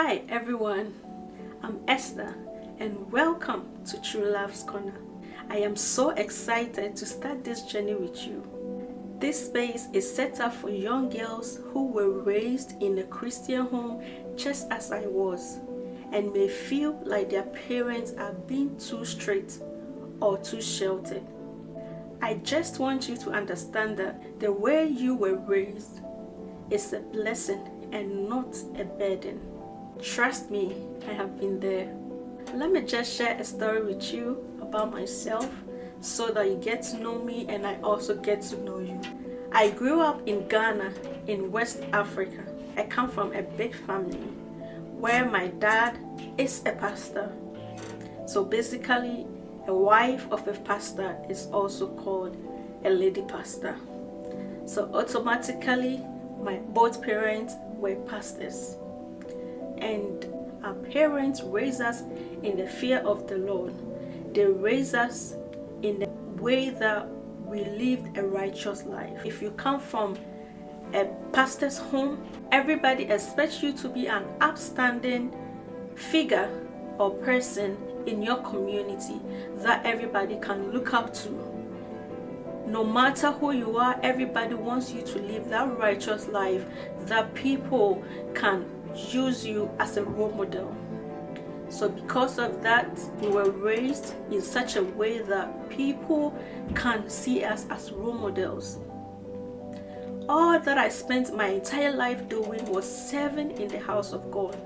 Hi everyone, I'm Esther and welcome to Trueluv's Corner. I am so excited to start this journey with you. This space is set up for young girls who were raised in a Christian home just as I was and may feel like their parents are being too strict or too sheltered. I just want you to understand that the way you were raised is a blessing and not a burden. Trust me, I have been there. Let me just share a story with you about myself so that you get to know me and I also get to know you. I grew up in Ghana in West Africa. I come from a big family where my dad is a pastor. So basically, a wife of a pastor is also called a lady pastor. So automatically, my both parents were pastors. And our parents raised us in the fear of the Lord. They raised us in the way that we lived a righteous life. If you come from a pastor's home, everybody expects you to be an upstanding figure or person in your community that everybody can look up to. No matter who you are, everybody wants you to live that righteous life that people can use you as a role model. So because of that, we were raised in such a way that people can see us as role models. All that I spent my entire life doing was serving in the house of God.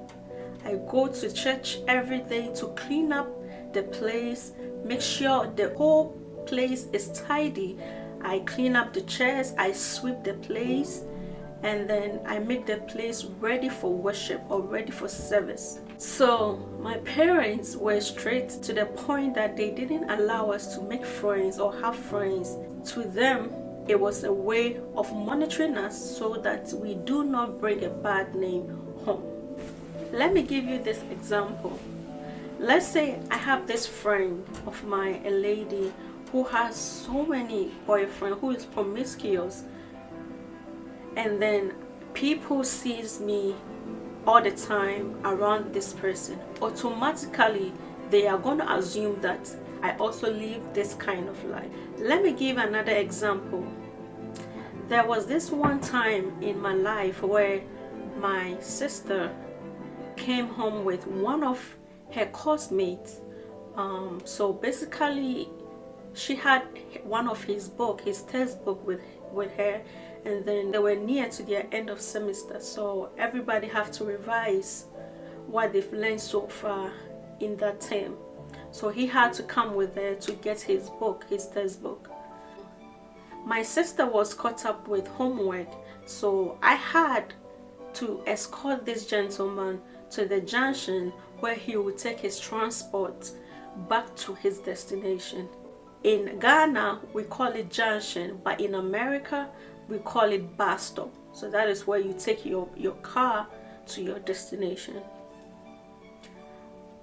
I go to church every day to clean up the place, make sure the whole place is tidy. I clean up the chairs, I sweep the place, and then I make the place ready for worship or ready for service. So my parents were straight to the point that they didn't allow us to make friends or have friends. To them, it was a way of monitoring us so that we do not bring a bad name home. Let me give you this example. Let's say I have this friend of mine, a lady who has so many boyfriends, who is promiscuous, and then people sees me all the time around this person. Automatically, they are going to assume that I also live this kind of life. Let me give another example. There was this one time in my life where my sister came home with one of her classmates. So basically, she had one of his textbook with her, and then they were near to their end of semester, so everybody have to revise what they've learned so far in that term. So he had to come with her to get his textbook. My sister was caught up with homework, so I had to escort this gentleman to the junction where he would take his transport back to his destination. In Ghana, we call it junction, but in America, we call it bus stop. So that is where you take your car to your destination.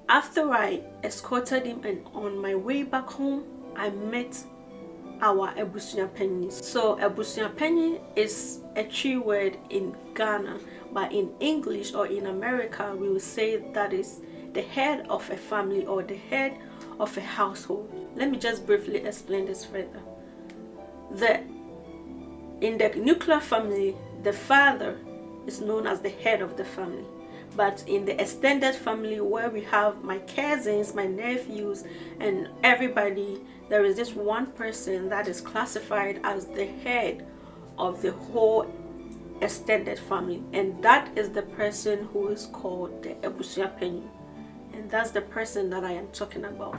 After I escorted him and on my way back home, I met our ebusuapeni. So ebusuapeni is a tree word in Ghana, but in English or in America, we will say that is the head of a family or the head of a household. Let me just briefly explain this further. In the nuclear family, the father is known as the head of the family. But in the extended family, where we have my cousins, my nephews, and everybody, there is this one person that is classified as the head of the whole extended family. And that is the person who is called the ebusuapeni. And that's the person that I am talking about.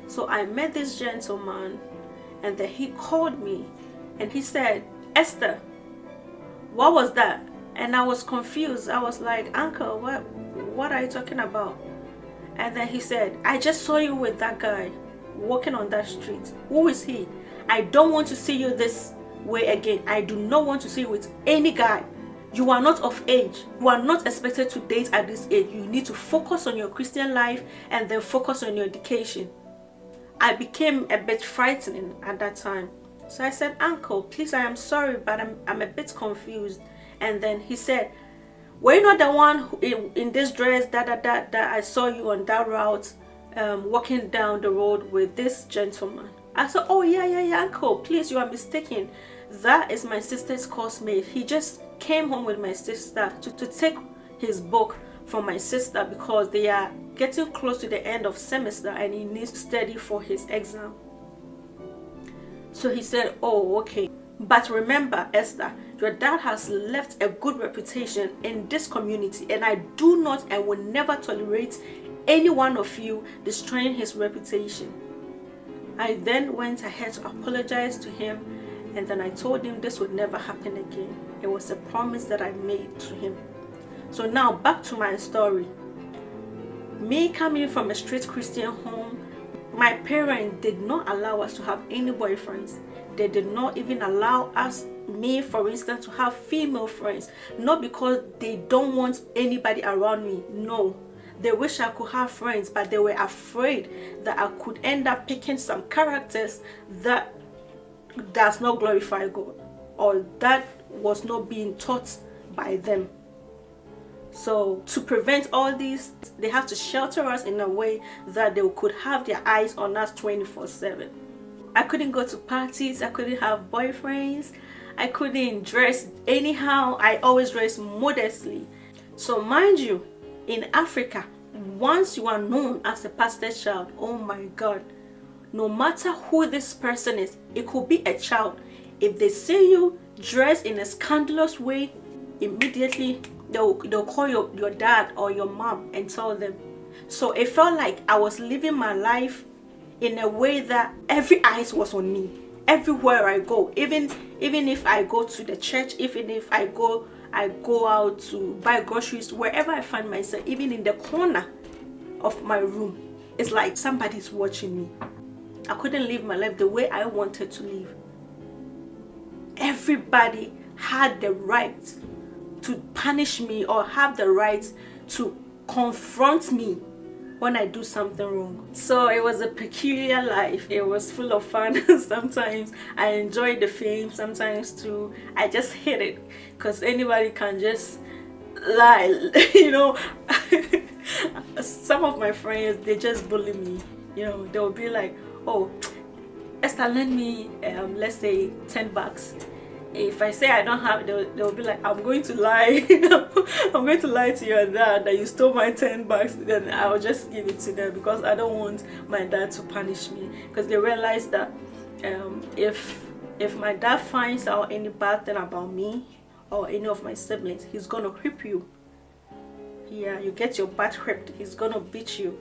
So I met this gentleman, and then he called me and he said, "Esther, what was that?" And I was confused. I was like, "Uncle, what are you talking about?" And then he said, "I just saw you with that guy walking on that street. Who is he? I don't want to see you this way again. I do not want to see you with any guy. You are not of age. You are not expected to date at this age. You need to focus on your Christian life and then focus on your education." I became a bit frightened at that time. So I said, "Uncle, please, I am sorry, but I'm a bit confused." And then he said, were you not the one who, in this dress that I saw you on that route, walking down the road with this gentleman? I said, oh yeah, uncle, please, you are mistaken. That is my sister's coursemate. He just came home with my sister to take his book from my sister because they are getting close to the end of semester and he needs to study for his exam. So he said, oh, okay. But remember, Esther, your dad has left a good reputation in this community, and I do not and will never tolerate any one of you destroying his reputation. I then went ahead to apologize to him, and then I told him this would never happen again. It was a promise that I made to him. So now back to my story. Me coming from a strict Christian home, my parents did not allow us to have any boyfriends. They did not even allow us, me for instance, to have female friends. Not because they don't want anybody around me. No. They wish I could have friends, but they were afraid that I could end up picking some characters that does not glorify God, or that was not being taught by them. So to prevent all these, they have to shelter us in a way that they could have their eyes on us 24/7. I couldn't go to parties, I couldn't have boyfriends, I couldn't dress anyhow. I always dress modestly. So mind you, in Africa, once you are known as a pastor's child, oh my God, no matter who this person is, it could be a child. If they see you dressed in a scandalous way, immediately they'll call your dad or your mom and tell them. So it felt like I was living my life in a way that every eyes was on me. Everywhere I go, even if I go to the church, even if I go out to buy groceries, wherever I find myself, even in the corner of my room, it's like somebody's watching me. I couldn't live my life the way I wanted to live. Everybody had the right to punish me or have the right to confront me when I do something wrong. So it was a peculiar life. It was full of fun. Sometimes I enjoyed the fame, sometimes too I just hate it because anybody can just lie. You know, some of my friends, they just bully me. You know, they'll be like, oh, Esther, lend me let's say $10. If I say I don't have, they'll be like, I'm going to lie. I'm going to lie to your dad that you stole my $10. Then I'll just give it to them because I don't want my dad to punish me. Because they realize that if my dad finds out any bad thing about me or any of my siblings, he's gonna whip you. Yeah, you get your butt whipped. He's gonna beat you.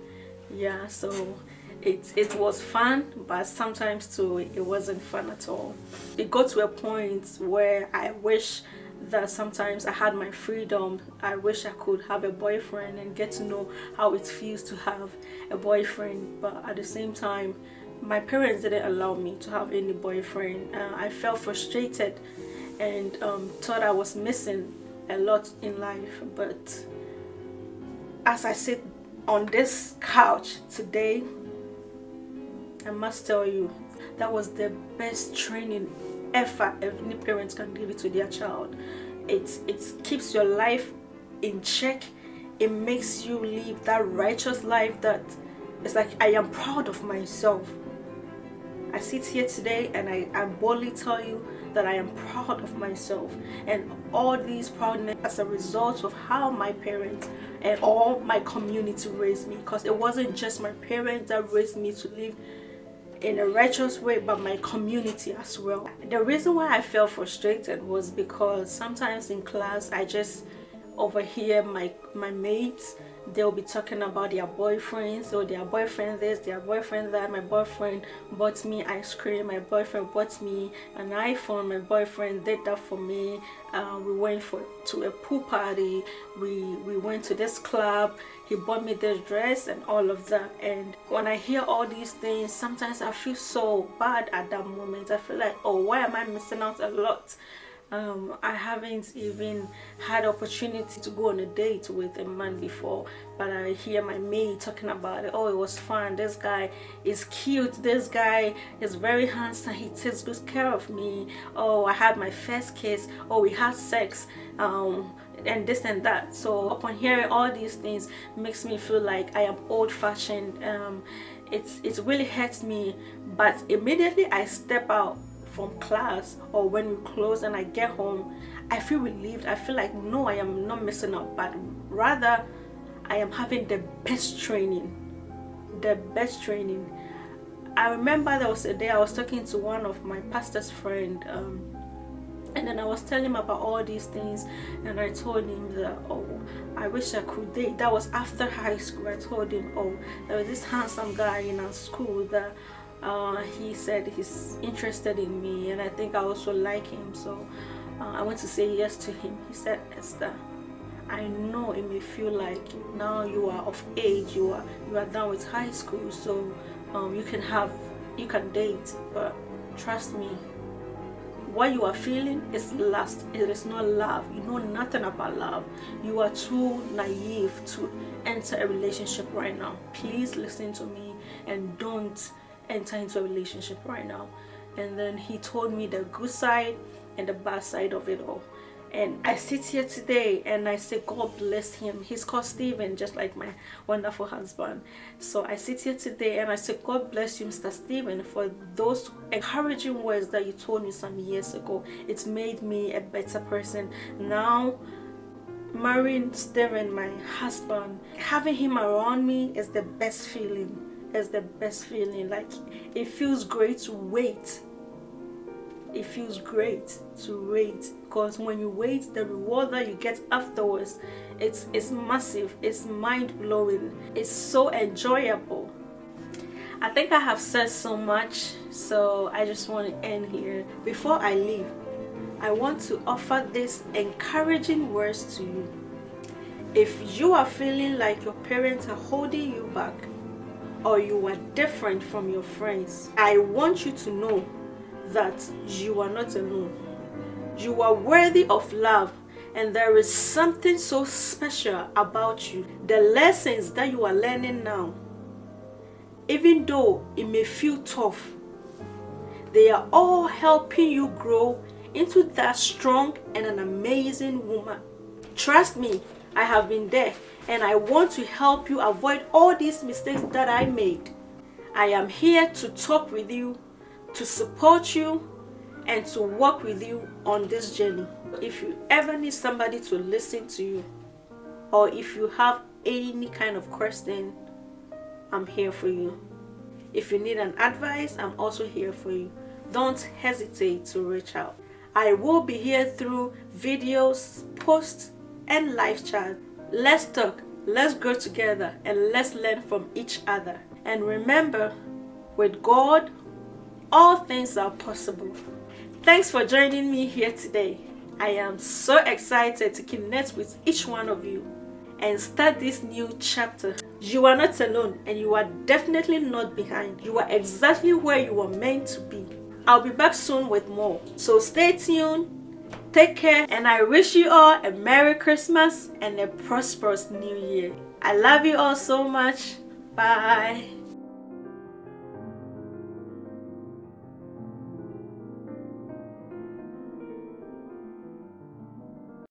Yeah, so it was fun, but sometimes too it wasn't fun at all. It got to a point where I wish that sometimes I had my freedom. I wish I could have a boyfriend and get to know how it feels to have a boyfriend, but at the same time my parents didn't allow me to have any boyfriend. I felt frustrated and thought I was missing a lot in life. But as I sit on this couch today, I must tell you, that was the best training ever any parents can give it to their child. It keeps your life in check. It makes you live that righteous life that it's like, I am proud of myself. I sit here today and I boldly tell you that I am proud of myself, and all these proudness as a result of how my parents and all my community raised me, because it wasn't just my parents that raised me to live in a righteous way, but my community as well. The reason why I felt frustrated was because sometimes in class I just overhear my mates. They'll be talking about their boyfriends, or their boyfriend this, their boyfriend that. My boyfriend bought me ice cream, my boyfriend bought me an iPhone, my boyfriend did that for me. We went to a pool party, we went to this club, he bought me this dress and all of that. And when I hear all these things, sometimes I feel so bad at that moment. I feel like, oh, why am I missing out a lot? I haven't even had opportunity to go on a date with a man before, but I hear my maid talking about it. Oh, it was fun, this guy is cute, this guy is very handsome, he takes good care of me. Oh, I had my first kiss. Oh, we had sex. and this and that. So upon hearing all these things makes me feel like I am old-fashioned. It really hurts me, but immediately I step out from class or when we close and I get home, I feel relieved. I feel like, no, I am not missing out, but rather I am having the best training. I remember there was a day I was talking to one of my pastor's friend, and then I was telling him about all these things, and I told him that, oh, I wish I could date. That was after high school. I told him, oh, there was this handsome guy in our school that he said he's interested in me, and I think I also like him. So I went to say yes to him. He said, Esther, I know it may feel like now you are of age, you are done with high school, so you can date, but trust me, what you are feeling is lust. It is not love. You know nothing about love. You are too naive to enter a relationship right now. Please listen to me and don't enter into a relationship right now. And then he told me the good side and the bad side of it all. And I sit here today and I say, God bless him. He's called Stephen, just like my wonderful husband. So I sit here today and I say, God bless you, Mr. Stephen, for those encouraging words that you told me some years ago. It's made me a better person. Now, marrying Stephen, my husband, having him around me is the best feeling. It's the best feeling. Like, it feels great to wait. It feels great to wait, because when you wait, the reward that you get afterwards, it's massive, it's mind-blowing, it's so enjoyable. I think I have said so much, so I just want to end here. Before I leave, I want to offer these encouraging words to you. If you are feeling like your parents are holding you back, or you are different from your friends, I want you to know that you are not alone. You are worthy of love, and there is something so special about you. The lessons that you are learning now, even though it may feel tough, they are all helping you grow into that strong and an amazing woman. Trust me, I have been there, and I want to help you avoid all these mistakes that I made. I am here to talk with you, to support you, and to walk with you on this journey. If you ever need somebody to listen to you, or if you have any kind of question, I'm here for you. If you need an advice, I'm also here for you. Don't hesitate to reach out. I will be here through videos, posts, and live chat. Let's talk, let's grow together, and let's learn from each other. And remember, with God, all things are possible. Thanks for joining me here today. I am so excited to connect with each one of you and start this new chapter. You are not alone, and you are definitely not behind. You are exactly where you are meant to be. I'll be back soon with more. So stay tuned, take care, and I wish you all a Merry Christmas and a prosperous New Year. I love you all so much. Bye.